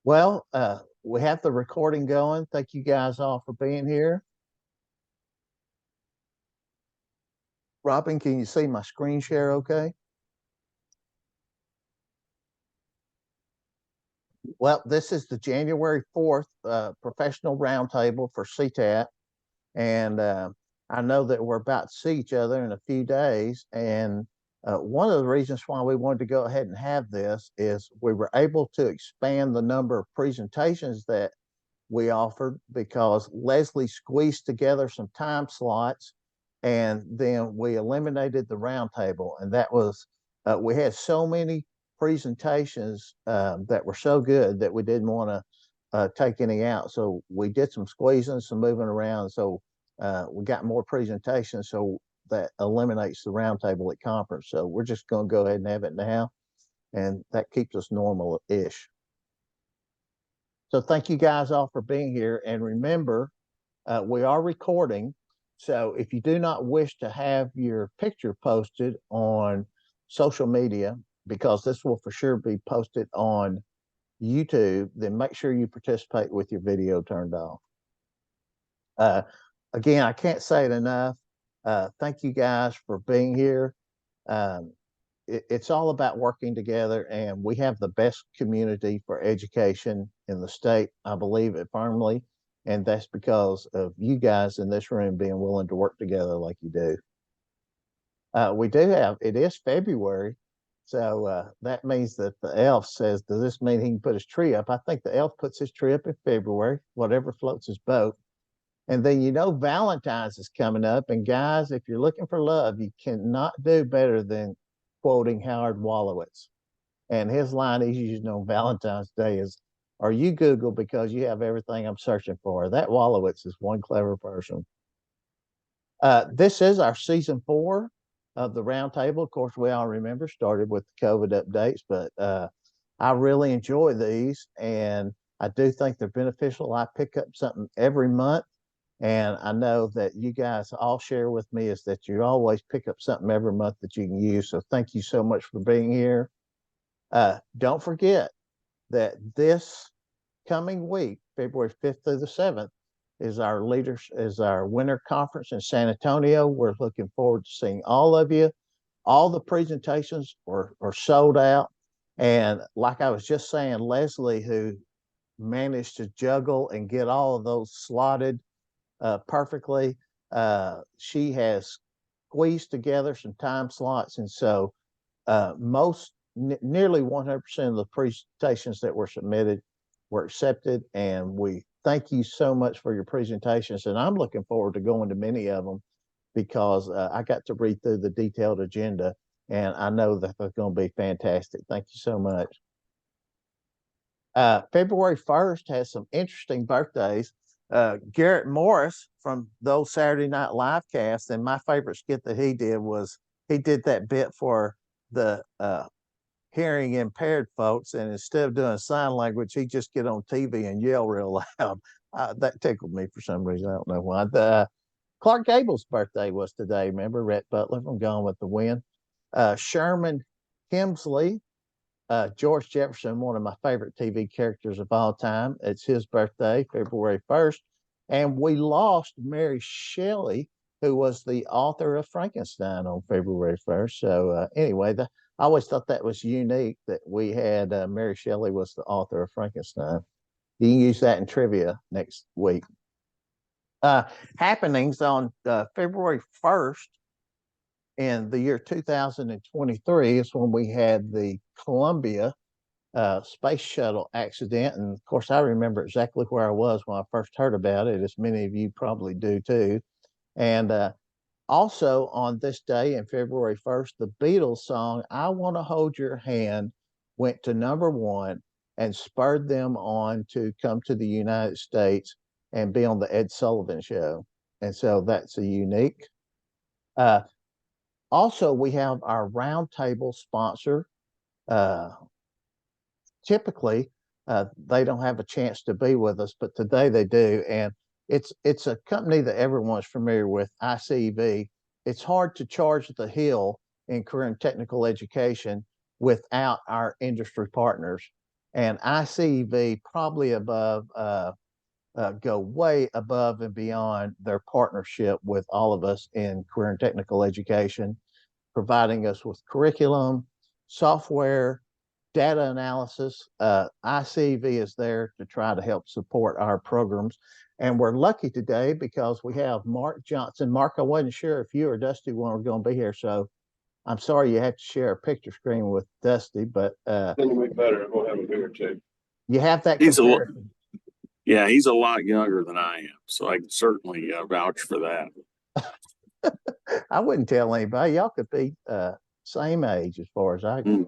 Well, we have the recording going. Thank you guys all for being here. Robin, can you see my screen share okay? Well, this is the January 4th professional roundtable for CTAT. And I know that we're about to see each other in a few days. And one of the reasons why we wanted to go ahead and have this is we were able to expand the number of presentations that we offered because Leslie squeezed together some time slots and then we eliminated the roundtable. And that was, we had so many presentations that were so good that we didn't want to take any out. So we did some squeezing, some moving around. So we got more presentations. So that eliminates the roundtable at conference. So we're just going to go ahead and have it now. And that keeps us normal ish. So thank you guys all for being here. And remember, we are recording. So if you do not wish to have your picture posted on social media, because this will for sure be posted on YouTube, then make sure you participate with your video turned off. Again, I can't say it enough. Thank you guys for being here. It's all about working together, and we have the best community for education in the state. I believe it firmly, and that's because of you guys in this room being willing to work together like you do. We do have, it is February, so that means that the elf says, does this mean he can put his tree up? I think the elf puts his tree up in February, whatever floats his boat. And then Valentine's is coming up. And guys, if you're looking for love, you cannot do better than quoting Howard Wolowitz. And his line he's using on Valentine's Day is, are you Google because you have everything I'm searching for? That Wolowitz is one clever person. This is our season 4 of the roundtable. Of course, we all remember started with the COVID updates, but I really enjoy these and I do think they're beneficial. I pick up something every month. And I know that you guys all share with me is that you always pick up something every month that you can use. So thank you so much for being here. Don't forget that this coming week, February 5th through the 7th, is our winter conference in San Antonio. We're looking forward to seeing all of you. All the presentations are sold out. And like I was just saying, Leslie, who managed to juggle and get all of those slotted perfectly. She has squeezed together some time slots, and so nearly 100% of the presentations that were submitted were accepted. And we thank you so much for your presentations. And I'm looking forward to going to many of them because I got to read through the detailed agenda, and I know that they're going to be fantastic. Thank you so much. February 1st has some interesting birthdays. Garrett Morris from those Saturday Night Live casts, and my favorite skit that he did was he did that bit for the hearing impaired folks, and instead of doing sign language, he just get on TV and yell real loud. That tickled me for some reason. I don't know why. Clark Gable's birthday was today. Remember Rhett Butler from Gone with the Wind? Sherman Hemsley, George Jefferson, one of my favorite TV characters of all time. It's his birthday, February 1st. And we lost Mary Shelley, who was the author of Frankenstein on February 1st. So anyway, I always thought that was unique that we had Mary Shelley was the author of Frankenstein. You can use that in trivia next week. Happenings on February 1st in the year 2023 is when we had the Columbia space shuttle accident. And of course, I remember exactly where I was when I first heard about it, as many of you probably do too. And also on this day, in February 1st, the Beatles song, I Want to Hold Your Hand, went to #1 and spurred them on to come to the United States and be on the Ed Sullivan Show. And so that's a unique. Also, we have our roundtable sponsor. Typically, they don't have a chance to be with us, but today they do. And it's a company that everyone's familiar with, ICV. It's hard to charge the hill in career and technical education without our industry partners. and ICV probably go way above and beyond their partnership with all of us in career and technical education, providing us with curriculum, software, data analysis. ICV is there to try to help support our programs. And we're lucky today because we have Mark Johnson. Mark, I wasn't sure if you or Dusty were going to be here, so I'm sorry you have to share a picture screen with Dusty, but It'll be better. We'll have a beer too. you have that He's comparison. he's a lot younger than I am, so I can certainly vouch for that. I wouldn't tell anybody. Y'all could be same age as far as I can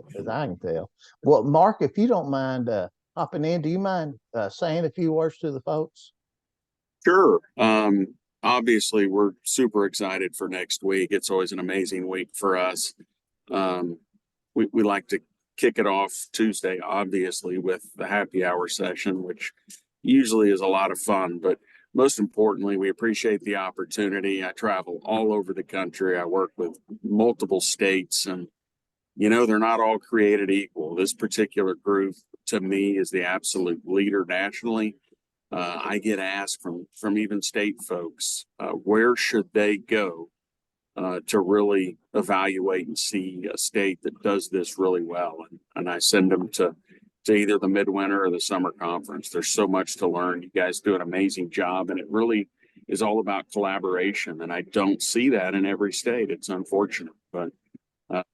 tell. Well, Mark, if you don't mind hopping in, do you mind saying a few words to the folks? Sure. Obviously, we're super excited for next week. It's always an amazing week for us. We like to kick it off Tuesday, obviously, with the happy hour session, which usually is a lot of fun. But most importantly, we appreciate the opportunity. I travel all over the country. I work with multiple states, and they're not all created equal. This particular group, to me, is the absolute leader nationally. I get asked from even state folks, where should they go to really evaluate and see a state that does this really well? And I send them to either the midwinter or the summer conference. There's so much to learn. You guys do an amazing job, and it really is all about collaboration. And I don't see that in every state. It's unfortunate, but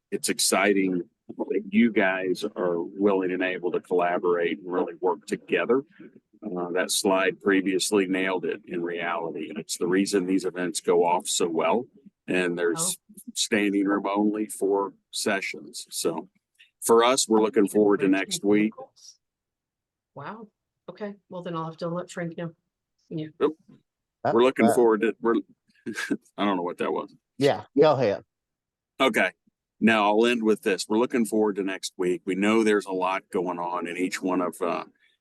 it's exciting that you guys are willing and able to collaborate and really work together. That slide previously nailed it in reality, and it's the reason these events go off so well. And there's standing room only for sessions. So for us, we're looking forward to next week. Wow. Okay. Well, then I'll have to let Frank know. Yeah. We're looking forward to. I don't know what that was. Yeah, go ahead. Okay. Now I'll end with this. We're looking forward to next week. We know there's a lot going on in each one of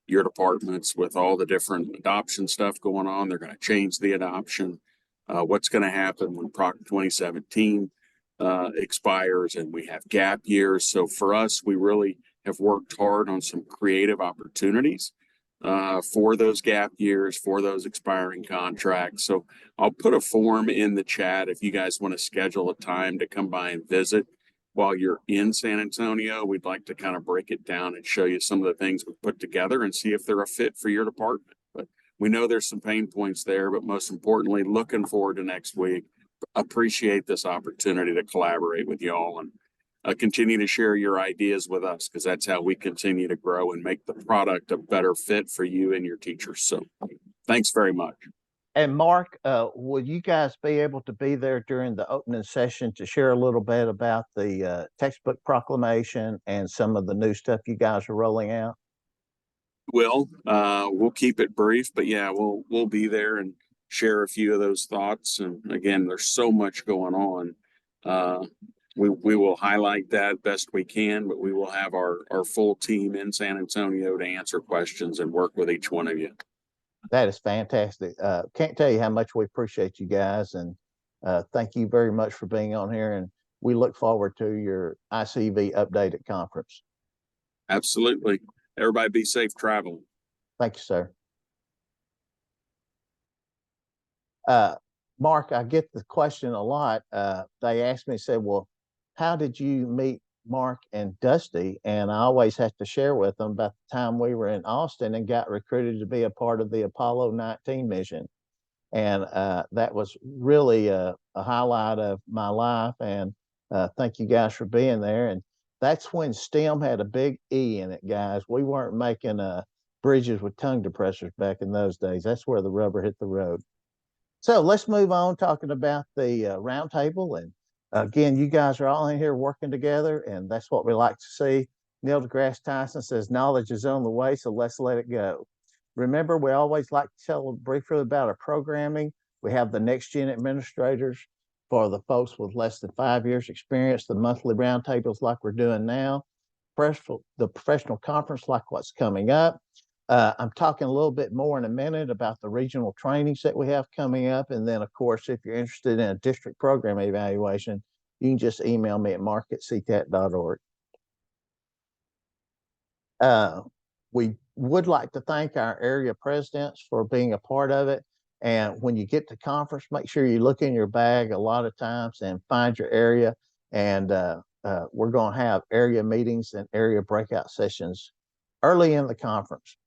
your departments with all the different adoption stuff going on. They're going to change the adoption. What's going to happen when Proctor 2017 expires and we have gap years. So for us, we really have worked hard on some creative opportunities for those gap years, for those expiring contracts. So I'll put a form in the chat if you guys want to schedule a time to come by and visit. While you're in San Antonio, we'd like to kind of break it down and show you some of the things we put together and see if they're a fit for your department. But we know there's some pain points there, but most importantly, looking forward to next week. Appreciate this opportunity to collaborate with y'all and continue to share your ideas with us, because that's how we continue to grow and make the product a better fit for you and your teachers. So thanks very much. And Mark, will you guys be able to be there during the opening session to share a little bit about the textbook proclamation and some of the new stuff you guys are rolling out? We'll keep it brief, but yeah, we'll be there and share a few of those thoughts. And again, there's so much going on. We will highlight that best we can, but we will have our full team in San Antonio to answer questions and work with each one of you. That is fantastic. Can't tell you how much we appreciate you guys, and thank you very much for being on here. And we look forward to your ICV updated conference. Absolutely. Everybody be safe traveling. Thank you, sir. Mark, I get the question a lot. They asked me, said, well, how did you meet Mark and Dusty? And I always have to share with them about the time we were in Austin and got recruited to be a part of the Apollo 19 mission. And that was really a highlight of my life. And thank you guys for being there. And that's when STEM had a big E in it, guys. We weren't making bridges with tongue depressors back in those days. That's where the rubber hit the road. So let's move on talking about the roundtable. And again, you guys are all in here working together, and that's what we like to see. Neil deGrasse Tyson says knowledge is on the way, so let's let it go. Remember, we always like to tell briefly about our programming. We have the Next Gen administrators for the folks with less than 5 years experience, the monthly roundtables like we're doing now, the professional conference like what's coming up. I'm talking a little bit more in a minute about the regional trainings that we have coming up. And then, of course, if you're interested in a district program evaluation, you can just email me at mark@ctat.org. We would like to thank our area presidents for being a part of it. And when you get to conference, make sure you look in your bag a lot of times and find your area. And we're going to have area meetings and area breakout sessions early in the conference.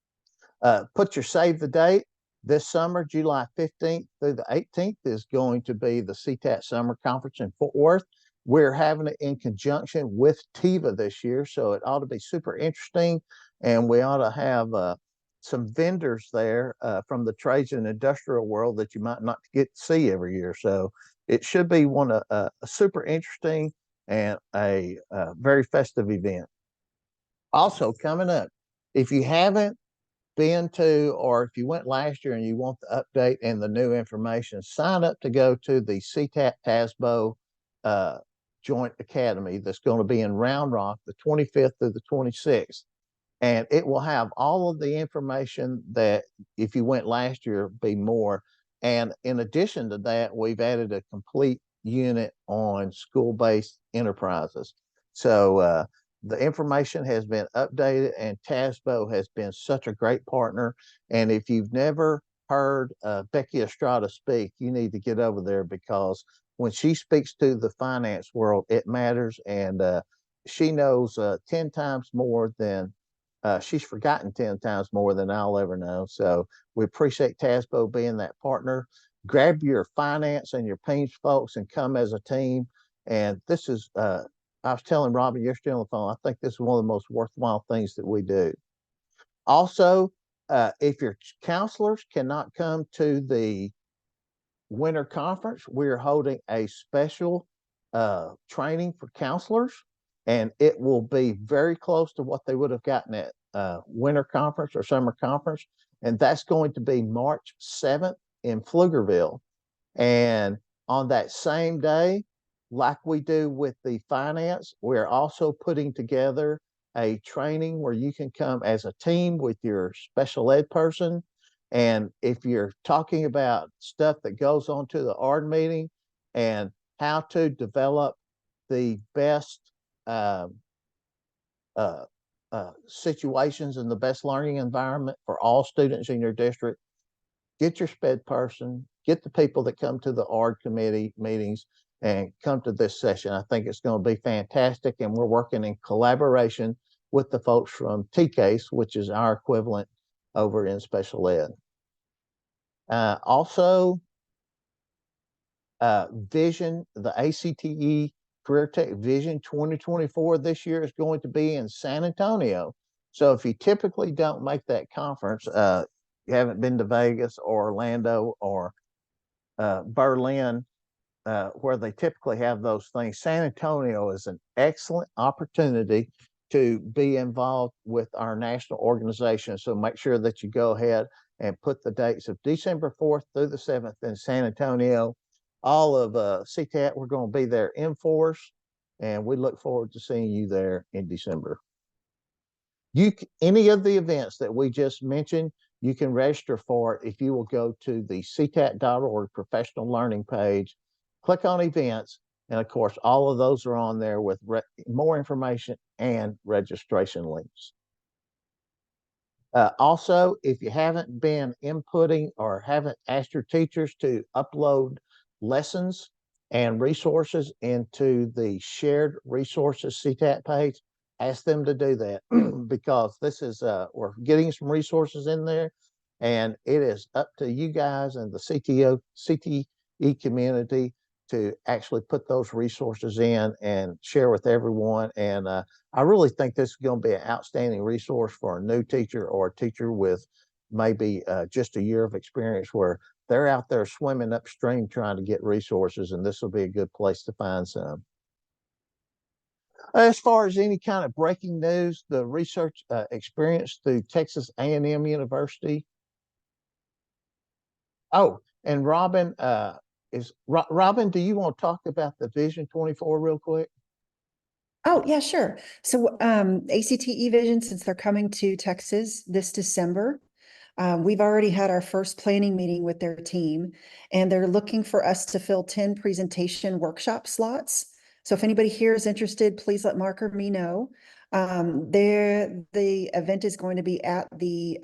Put your save the date. This summer, July 15th through the 18th, is going to be the CTAT Summer Conference in Fort Worth. We're having it in conjunction with TIVA this year, so it ought to be super interesting. And we ought to have some vendors there from the trades and industrial world that you might not get to see every year. So it should be a super interesting and a very festive event. Also coming up, if you haven't been to, or if you went last year and you want the update and the new information, sign up to go to the CTAT TASBO Joint Academy that's going to be in Round Rock the 25th through the 26th. And it will have all of the information that if you went last year, be more. And in addition to that, we've added a complete unit on school-based enterprises. So the information has been updated, and TASBO has been such a great partner. And if you've never heard Becky Estrada speak, you need to get over there, because when she speaks to the finance world, it matters. And she knows 10 times more than she's forgotten 10 times more than I'll ever know. So we appreciate TASBO being that partner. Grab your finance and your PEAMS folks and come as a team. And this is, I was telling Robin yesterday on the phone, I think this is one of the most worthwhile things that we do. Also, if your counselors cannot come to the winter conference, we're holding a special training for counselors, and it will be very close to what they would have gotten at winter conference or summer conference. And that's going to be March 7th in Pflugerville. And on that same day, like we do with the finance, we're also putting together a training where you can come as a team with your special ed person. And if you're talking about stuff that goes on to the ARD meeting and how to develop the best situations and the best learning environment for all students in your district, get your SPED person, get the people that come to the ARD committee meetings, and come to this session. I think it's going to be fantastic, and we're working in collaboration with the folks from TCASE, which is our equivalent over in special ed. Also, Vision, the ACTE Career Tech Vision 2024 this year is going to be in San Antonio. So if you typically don't make that conference, you haven't been to Vegas or Orlando or Berlin, where they typically have those things, San Antonio is an excellent opportunity to be involved with our national organization. So make sure that you go ahead and put the dates of December 4th through the 7th in San Antonio. All of CTAT, we're going to be there in force, and we look forward to seeing you there in December. Any of the events that we just mentioned, you can register for it if you will go to the CTAT.org professional learning page, click on events, and of course, all of those are on there with more information and registration links. Also, if you haven't been inputting or haven't asked your teachers to upload lessons and resources into the shared resources CTAT page, ask them to do that because this is, we're getting some resources in there, and it is up to you guys and the CTE community to actually put those resources in and share with everyone. And I really think this is going to be an outstanding resource for a new teacher or a teacher with maybe just a year of experience, where they're out there swimming upstream trying to get resources, and this will be a good place to find some. As far as any kind of breaking news, the research experience through Texas A&M University. Oh, and Robin, Robin, do you want to talk about the Vision 24 real quick? Oh, yeah, sure. So ACTE Vision, since they're coming to Texas this December, we've already had our first planning meeting with their team, and they're looking for us to fill 10 presentation workshop slots. So if anybody here is interested, please let Mark or me know. The event is going to be at the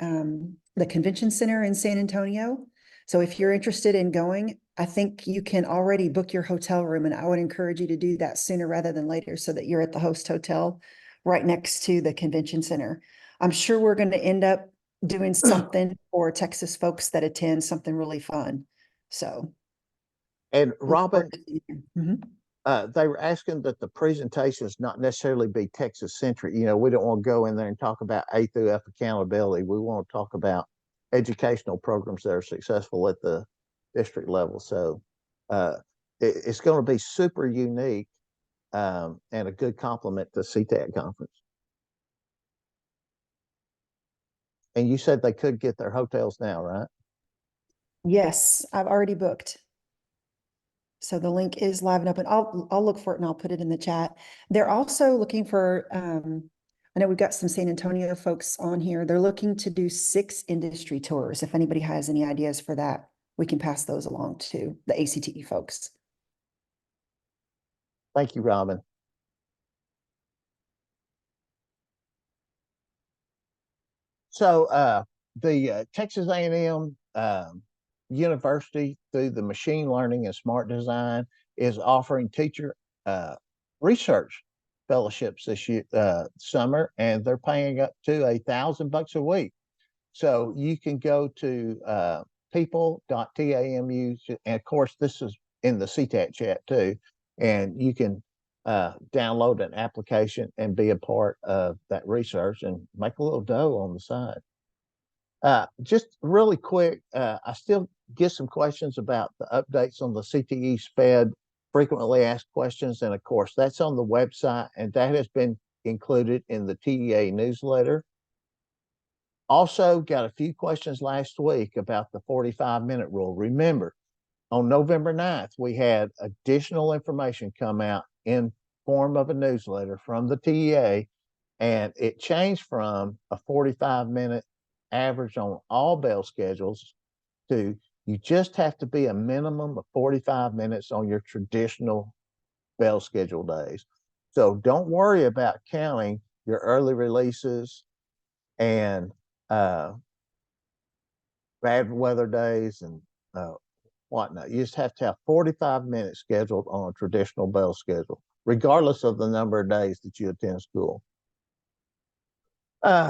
convention center in San Antonio. So if you're interested in going, I think you can already book your hotel room, and I would encourage you to do that sooner rather than later so that you're at the host hotel right next to the convention center. I'm sure we're going to end up doing something for Texas folks that attend, something really fun. So. And look Robin, forward to seeing you. Mhm. they were asking that the presentations not necessarily be Texas centric. You know, we don't want to go in there and talk about A through F accountability. We want to talk about educational programs that are successful at the district level. So uh, it's going to be super unique and a good complement to CTAT conference. And you said they could get their hotels now, right? Yes, I've already booked. So the link is live and open. I'll look for it and I'll put it in the chat. They're also looking for, I know we've got some San Antonio folks on here. They're looking to do 6 industry tours. If anybody has any ideas for that, we can pass those along to the ACTE folks. Thank you, Robin. So the Texas A&M University, through the machine learning and smart design, is offering teacher research fellowships this year, summer, and they're paying up to $1,000 a week. So you can go to people.tamu, and of course this is in the CTAT chat too, and you can download an application and be a part of that research and make a little dough on the side. Just really quick, I still get some questions about the updates on the CTE SPED frequently asked questions. And of course, that's on the website, and that has been included in the TEA newsletter. Also got a few questions last week about the 45-minute rule. Remember, on November 9th, we had additional information come out in form of a newsletter from the TEA, and it changed from a 45-minute average on all bell schedules to you just have to be a minimum of 45 minutes on your traditional bell schedule days. So don't worry about counting your early releases and bad weather days and whatnot. You just have to have 45 minutes scheduled on a traditional bell schedule, regardless of the number of days that you attend school.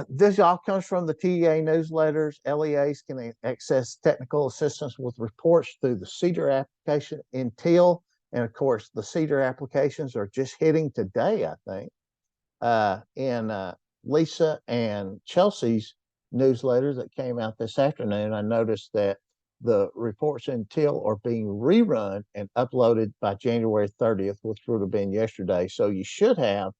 This all comes from the TEA newsletters. LEAs can access technical assistance with reports through the CEDAR application in Teal. And of course, the CEDAR applications are just hitting today, I think. In Lisa and Chelsea's newsletters that came out this afternoon, I noticed that the reports in Teal are being rerun and uploaded by January 30th, which would have been yesterday. So you should have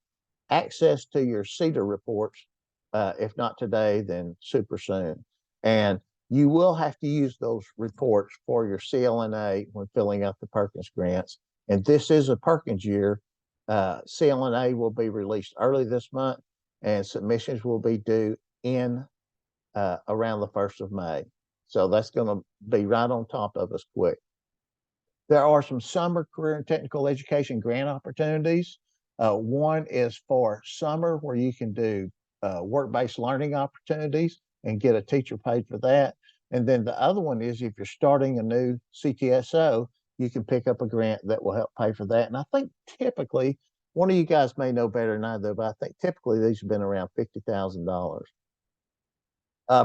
access to your CEDAR reports. If not today, then super soon. And you will have to use those reports for your CLNA when filling out the Perkins grants. And this is a Perkins year. CLNA will be released early this month, and submissions will be due in around the 1st of May. So that's going to be right on top of us quick. There are some summer career and technical education grant opportunities. One is for summer, where you can do work-based learning opportunities and get a teacher paid for that. And then the other one is if you're starting a new CTSO, you can pick up a grant that will help pay for that. And I think typically, one of you guys may know better than I do, but I think typically these have been around $50,000.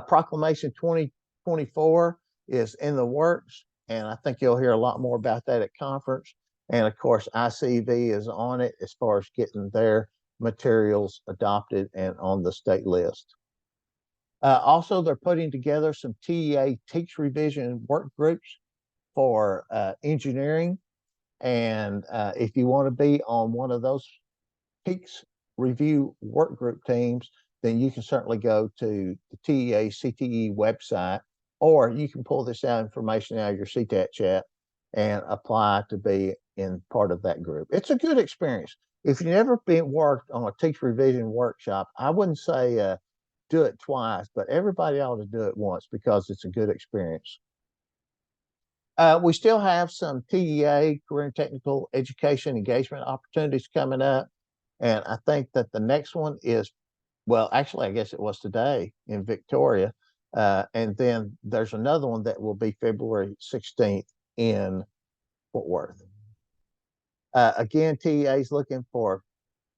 Proclamation 2024 is in the works, and I think you'll hear a lot more about that at conference. And of course, ICV is on it as far as getting their materials adopted and on the state list. Also, they're putting together some TEA teach revision work groups for engineering. And if you want to be on one of those teach review work group teams, then you can certainly go to the TEA CTE website, or you can pull this out information out of your CTAT chat and apply to be in part of that group. It's a good experience. If you've never been worked on a teach revision workshop, I wouldn't say do it twice, but everybody ought to do it once because it's a good experience. We still have some TEA, career and technical education engagement opportunities coming up. And I think that the next one is, well, actually, I guess it was today in Victoria. And then there's another one that will be February 16th in Fort Worth. Again, TEA is looking for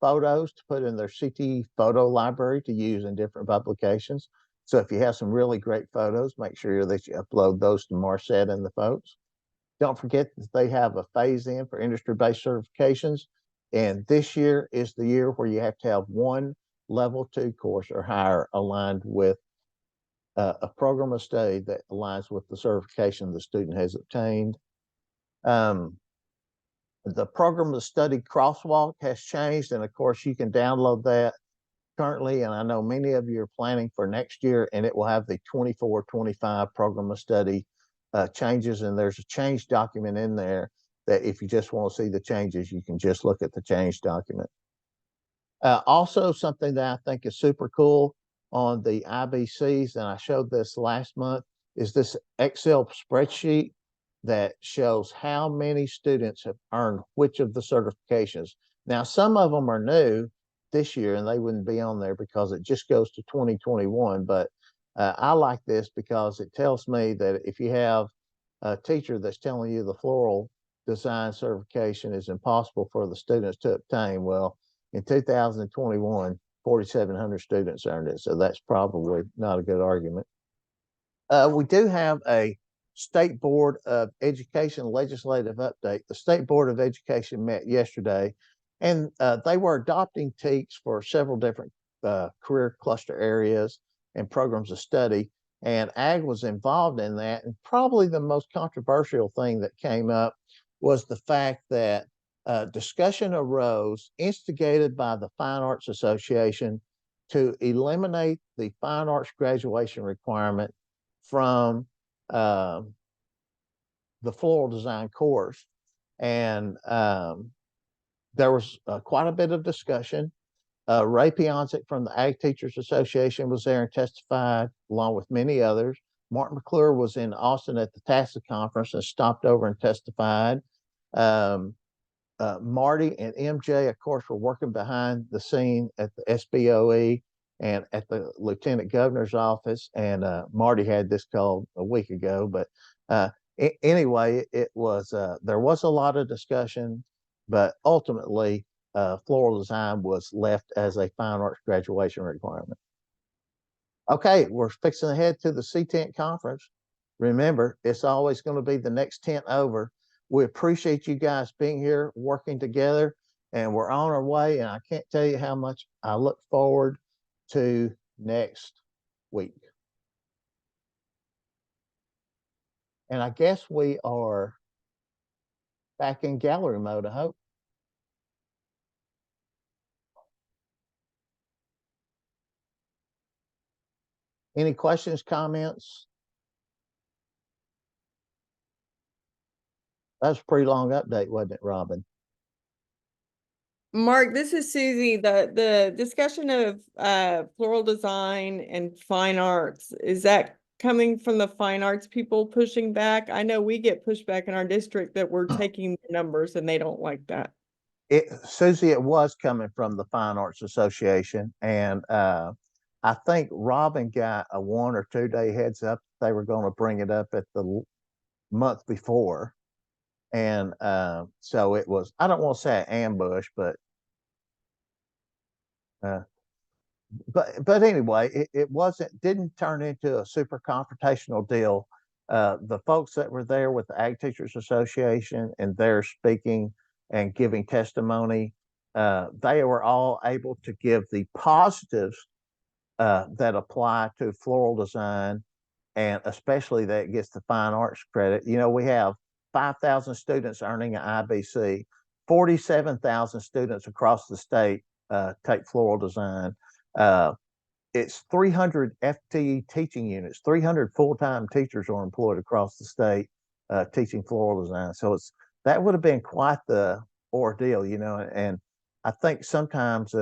photos to put in their CT photo library to use in different publications. So if you have some really great photos, make sure that you upload those to Marset and the folks. Don't forget that they have a phase in for industry-based certifications. And this year is the year where you have to have one level 2 course or higher aligned with a program of study that aligns with the certification the student has obtained. The program of study crosswalk has changed, and of course you can download that currently, and I know many of you are planning for next year, and it will have the 24-25 program of study changes, and there's a change document in there that if you just want to see the changes, you can just look at the change document. Also, something that I think is super cool on the IBCs, and I showed this last month, is this Excel spreadsheet that shows how many students have earned which of the certifications. Now, some of them are new this year and they wouldn't be on there because it just goes to 2021. But I like this because it tells me that if you have a teacher that's telling you the floral design certification is impossible for the students to obtain, well, in 2021, 4,700 students earned it. So that's probably not a good argument. We do have a State Board of Education legislative update. The State Board of Education met yesterday, and they were adopting TEKS for several different career cluster areas and programs of study, and ag was involved in that. And probably the most controversial thing that came up was the fact that discussion arose, instigated by the Fine Arts Association, to eliminate the fine arts graduation requirement from the floral design course. And there was quite a bit of discussion. Ray Pionczyk from the Ag Teachers Association was there and testified, along with many others. Martin McClure was in Austin at the TASA conference and stopped over and testified. Marty and MJ, of course, were working behind the scene at the SBOE and at the Lieutenant Governor's office. And Marty had this called a week ago. But anyway, it was there was a lot of discussion, but ultimately, floral design was left as a fine arts graduation requirement. Okay, we're fixing to head to the CTAT conference. Remember, it's always going to be the next tent over. We appreciate you guys being here, working together, and we're on our way. And I can't tell you how much I look forward to next week. And I guess we are back in gallery mode, I hope. Any questions, comments? That was a pretty long update, wasn't it, Robin? Mark, this is Susie. The discussion of floral design and fine arts, is that coming from the fine arts people pushing back? I know we get pushback in our district that we're taking the numbers and they don't like that. Susie, it was coming from the Fine Arts Association, and I think Robin got a 1 or 2 day heads up. They were going to bring it up at the month before. And so it was, I don't want to say an ambush, but anyway, it didn't turn into a super confrontational deal. The folks that were there with the Ag Teachers Association and they're speaking and giving testimony, they were all able to give the positives that apply to floral design, and especially that gets the fine arts credit. You know, we have 5,000 students earning an IBC, 47,000 students across the state take floral design. It's 300 FTE teaching units, 300 full-time teachers are employed across the state teaching floral design. So that would have been quite the ordeal, you know, and I think sometimes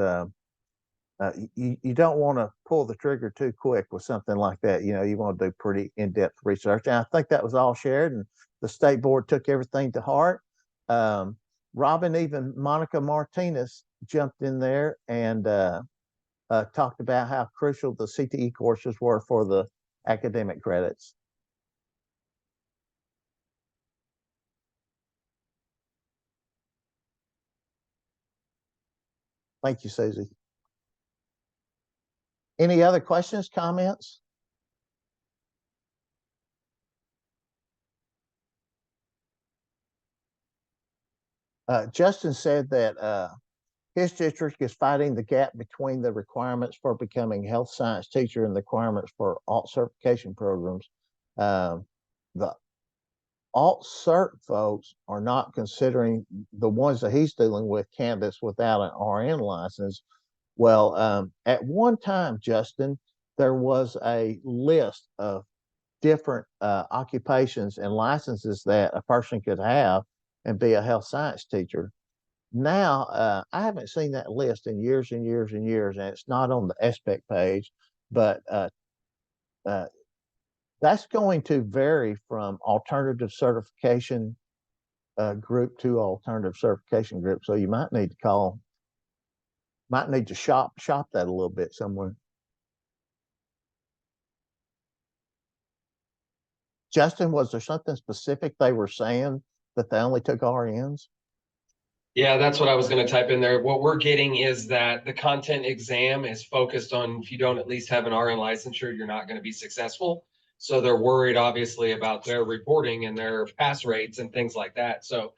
you don't want to pull the trigger too quick with something like that. You know, you want to do pretty in-depth research. And I think that was all shared, and the state board took everything to heart. Robin, even Monica Martinez jumped in there and talked about how crucial the CTE courses were for the academic credits. Thank you, Susie. Any other questions, comments? Justin said that his district is fighting the gap between the requirements for becoming a health science teacher and the requirements for alt certification programs. The alt cert folks are not considering the ones that he's dealing with candidates without an RN license. Well, at one time, Justin, there was a list of different occupations and licenses that a person could have and be a health science teacher. Now, I haven't seen that list in years and years and years, and it's not on the SPEC page, but that's going to vary from alternative certification group to alternative certification group. So you might need to shop that a little bit somewhere. Justin, was there something specific they were saying that they only took RNs? Yeah, that's what I was going to type in there. What we're getting is that the content exam is focused on if you don't at least have an RN licensure, you're not going to be successful. So they're worried, obviously, about their reporting and their pass rates and things like that. So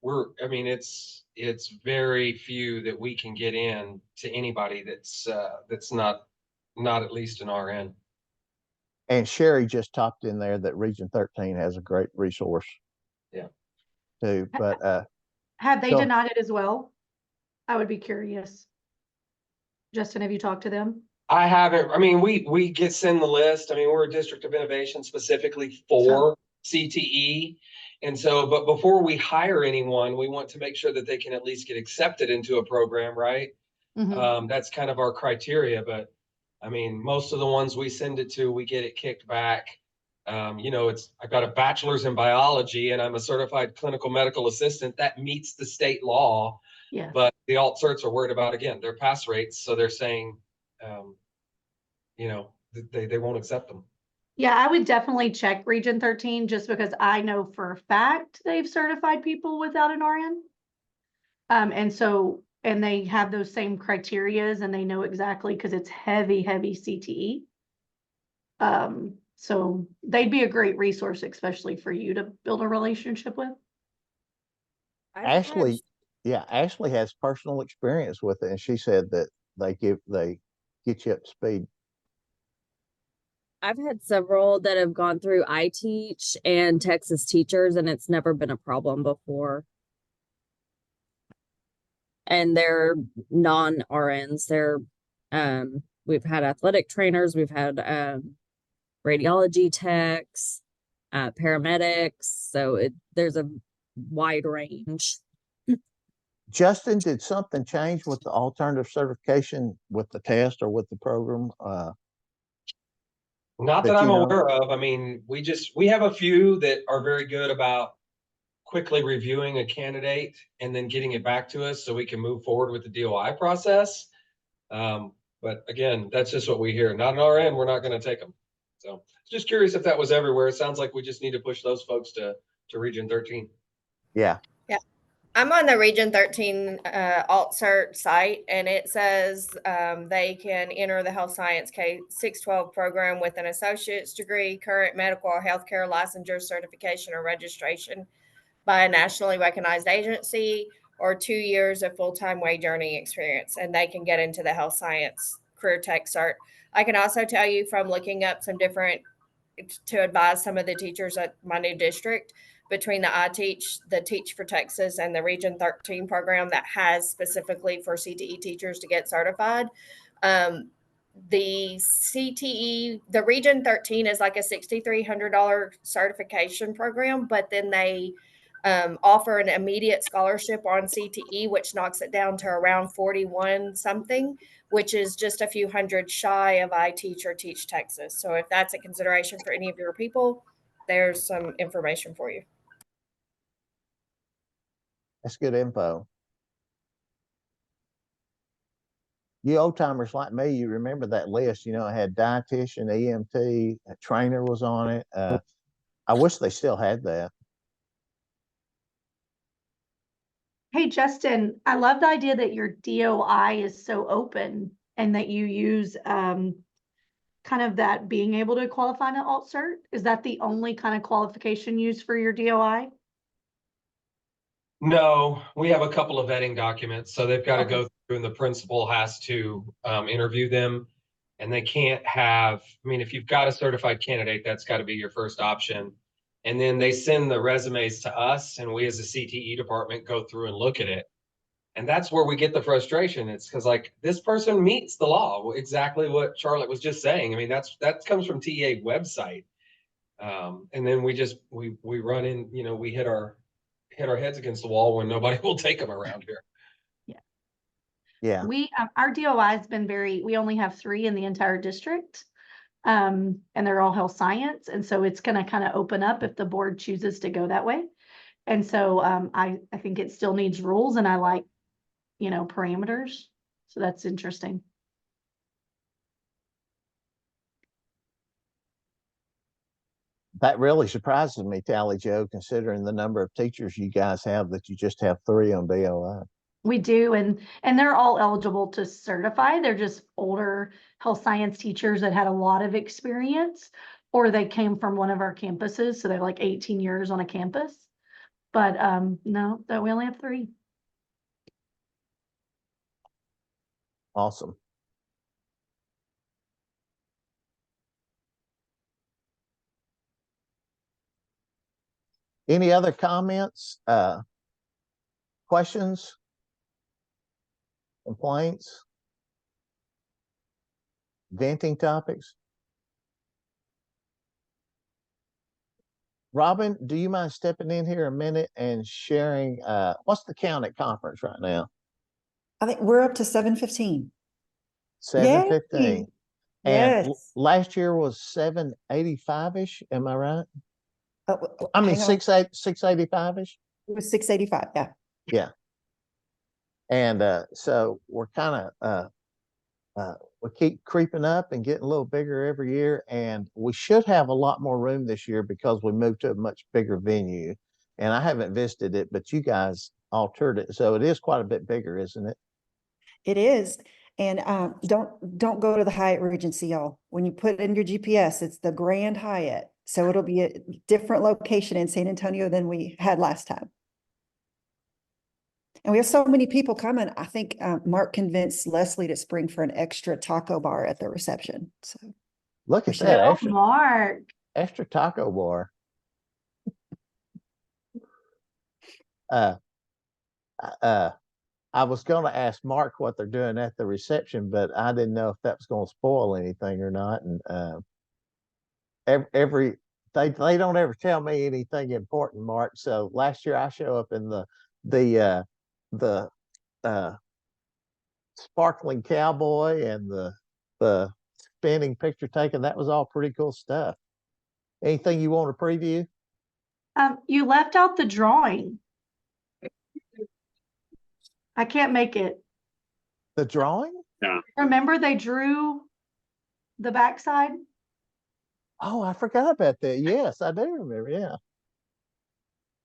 it's very few that we can get in to anybody that's not at least an RN. And Sherry just topped in there that Region 13 has a great resource. Yeah. Too, but Have they So- denied it as well? I would be curious. Justin, have you talked to them? I haven't. I mean, we send the list. I mean, we're a district of innovation specifically for CTE. And so, but before we hire anyone, we want to make sure that they can at least get accepted into a program, right? Mhm. That's kind of our criteria. But I mean, most of the ones we send it to, we get it kicked back. I've got a bachelor's in biology and I'm a certified clinical medical assistant. That meets the state law. Yeah. But the alt certs are worried about, again, their pass rates. So they're saying, they won't accept them. Yeah, I would definitely check Region 13 just because I know for a fact they've certified people without an RN. And they have those same criterias and they know exactly because it's heavy CTE. So they'd be a great resource, especially for you to build a relationship with. Ashley has personal experience with it, and she said that they get you up to speed. I've had several that have gone through iTeach and Texas Teachers, and it's never been a problem before. And they're non-RNs. We've had athletic trainers, we've had radiology techs, paramedics. So there's a wide range. Justin, did something change with the alternative certification with the test or with the program? Not that that I'm you know? aware of. I mean, we have a few that are very good about quickly reviewing a candidate and then getting it back to us so we can move forward with the DOI process. But again, that's just what we hear. Not an RN, we're not going to take them. So just curious if that was everywhere. It sounds like we just need to push those folks to Region 13. Yeah. I'm on the Region 13 alt cert site, and it says they can enter the health science K612 program with an associate's degree, current medical or healthcare licensure, certification, or registration by a nationally recognized agency, or 2 years of full-time wage earning experience, and they can get into the health science career tech cert. I can also tell you from looking up some different to advise some of the teachers at my new district, between the iTeach, the Teach for Texas, and the Region 13 program that has specifically for CTE teachers to get certified. The CTE, the Region 13 is like a $6,300 certification program, but then they offer an immediate scholarship on CTE, which knocks it down to around 41 something, which is just a few hundred shy of iTeach or Teach Texas. So if that's a consideration for any of your people, there's some information for you. That's good info. You old timers like me, you remember that list, it had dietitian, EMT, a trainer was on it. I wish they still had that. Hey, Justin, I love the idea that your DOI is so open and that you use kind of that being able to qualify an alt cert. Is that the only kind of qualification used for your DOI? No, we have a couple of vetting documents, so they've got to Okay. go through and the principal has to interview them. And they can't have, I mean, if you've got a certified candidate, that's got to be your first option. And then they send the resumes to us and we as a CTE department go through and look at it. And that's where we get the frustration. It's because like this person meets the law, exactly what Charlotte was just saying. I mean, that comes from TEA website. And then we run in, we hit our heads against the wall when nobody will take them around here. Yeah. Our DOI has been we only have 3 in the entire district. And they're all health science. And so it's going to kind of open up if the board chooses to go that way. And so I think it still needs rules and I like, parameters. So that's interesting. That really surprises me, Tally Joe, considering the number of teachers you guys have that you just have 3 on DOI. We do, and they're all eligible to certify. They're just older health science teachers that had a lot of experience, or they came from one of our campuses, so they're like 18 years on a campus. But no, that we only have 3. Awesome. Any other comments, questions, complaints, venting topics? Robin, do you mind stepping in here a minute and sharing, what's the count at conference right now? I think we're up to 715. 715. And Yes. last year was 785-ish, am I right? I mean, 685-ish? It was 685, yeah. Yeah. And so we're kind of we keep creeping up and getting a little bigger every year, and we should have a lot more room this year because we moved to a much bigger venue. And I haven't visited it, but you guys altered it, so it is quite a bit bigger, isn't it? It is. And don't go to the Hyatt Regency, y'all. When you put in your GPS, it's the Grand Hyatt. So it'll be a different location in San Antonio than we had last time. And we have so many people coming. I think Mark convinced Leslie to spring for an extra taco bar at the reception. So Look at should that Oh, extra Mark. extra taco bar. I was going to ask Mark what they're doing at the reception, but I didn't know if that was going to spoil anything or not. And they don't ever tell me anything important, Mark. So last year I show up in the sparkling cowboy and the spinning picture taking. That was all pretty cool stuff. Anything you want to preview? You left out the drawing. I can't make it. The drawing? Remember they drew the backside? Oh, I forgot about that. Yes, I do remember. Yeah.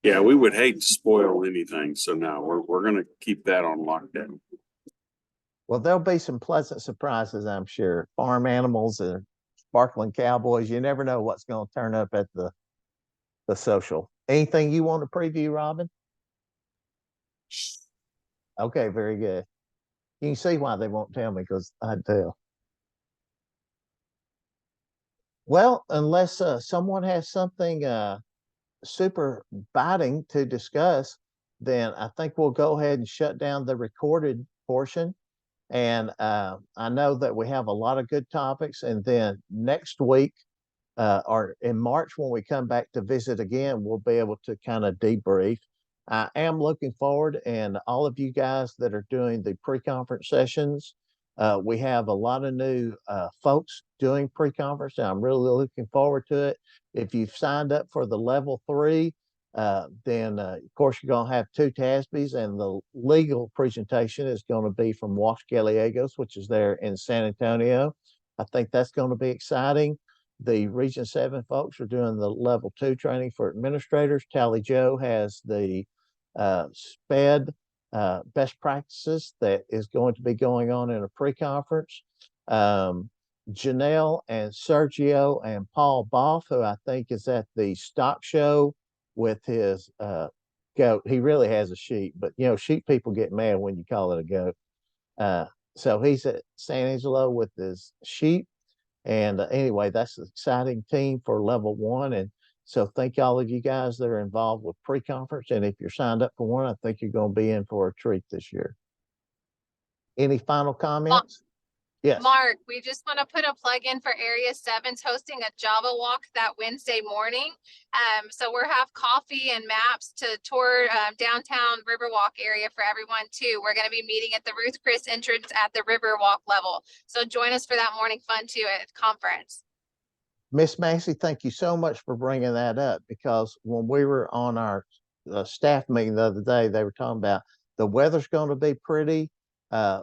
Yeah, we would hate to spoil anything. So now we're going to keep that on lockdown. Well, there'll be some pleasant surprises, I'm sure. Farm animals and sparkling cowboys. You never know what's going to turn up at the social. Anything you want to preview, Robin? Okay, very good. You can see why they won't tell me because I'd tell. Well, unless someone has something super biting to discuss, then I think we'll go ahead and shut down the recorded portion. And I know that we have a lot of good topics. And then next week or in March, when we come back to visit again, we'll be able to kind of debrief. I am looking forward, and all of you guys that are doing the pre-conference sessions, we have a lot of new folks doing pre-conference, and I'm really looking forward to it. If you've signed up for the level 3, Then, of course, you're going to have 2 TASBs, and the legal presentation is going to be from Wash Gallegos, which is there in San Antonio. I think that's going to be exciting. The Region 7 folks are doing the level 2 training for administrators. Tally Joe has the SPED best practices that is going to be going on in a pre-conference. Janelle and Sergio and Paul Boff, who I think is at the stock show with his goat. He really has a sheep, but you know, sheep people get mad when you call it a goat. So he's at San Angelo with his sheep. And anyway, that's an exciting team for level 1. And so thank all of you guys that are involved with pre-conference. And if you're signed up for one, I think you're going to be in for a treat this year. Any final comments? Yes. Mark, we just want to put a plug in for Area 7's hosting a Java walk that Wednesday morning. So we'll have coffee and maps to tour downtown Riverwalk area for everyone too. We're going to be meeting at the Ruth Chris entrance at the Riverwalk level. So join us for that morning fun too at conference. Miss Massey, thank you so much for bringing that up, because when we were on our staff meeting the other day, they were talking about the weather's going to be pretty.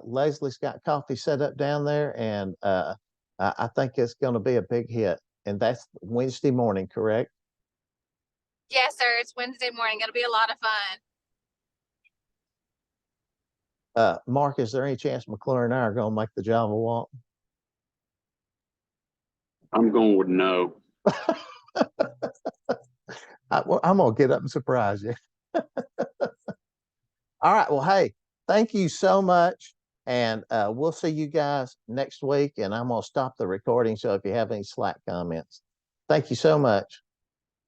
Leslie's got coffee set up down there, and I think it's going to be a big hit. And that's Wednesday morning, correct? Yes, sir. It's Wednesday morning. It'll be a lot of fun. Mark, is there any chance McClure and I are going to make the Java walk? I'm going with no. I'm going to get up and surprise you. All right. Well, hey, thank you so much. And we'll see you guys next week. And I'm going to stop the recording. So if you have any Slack comments, thank you so much.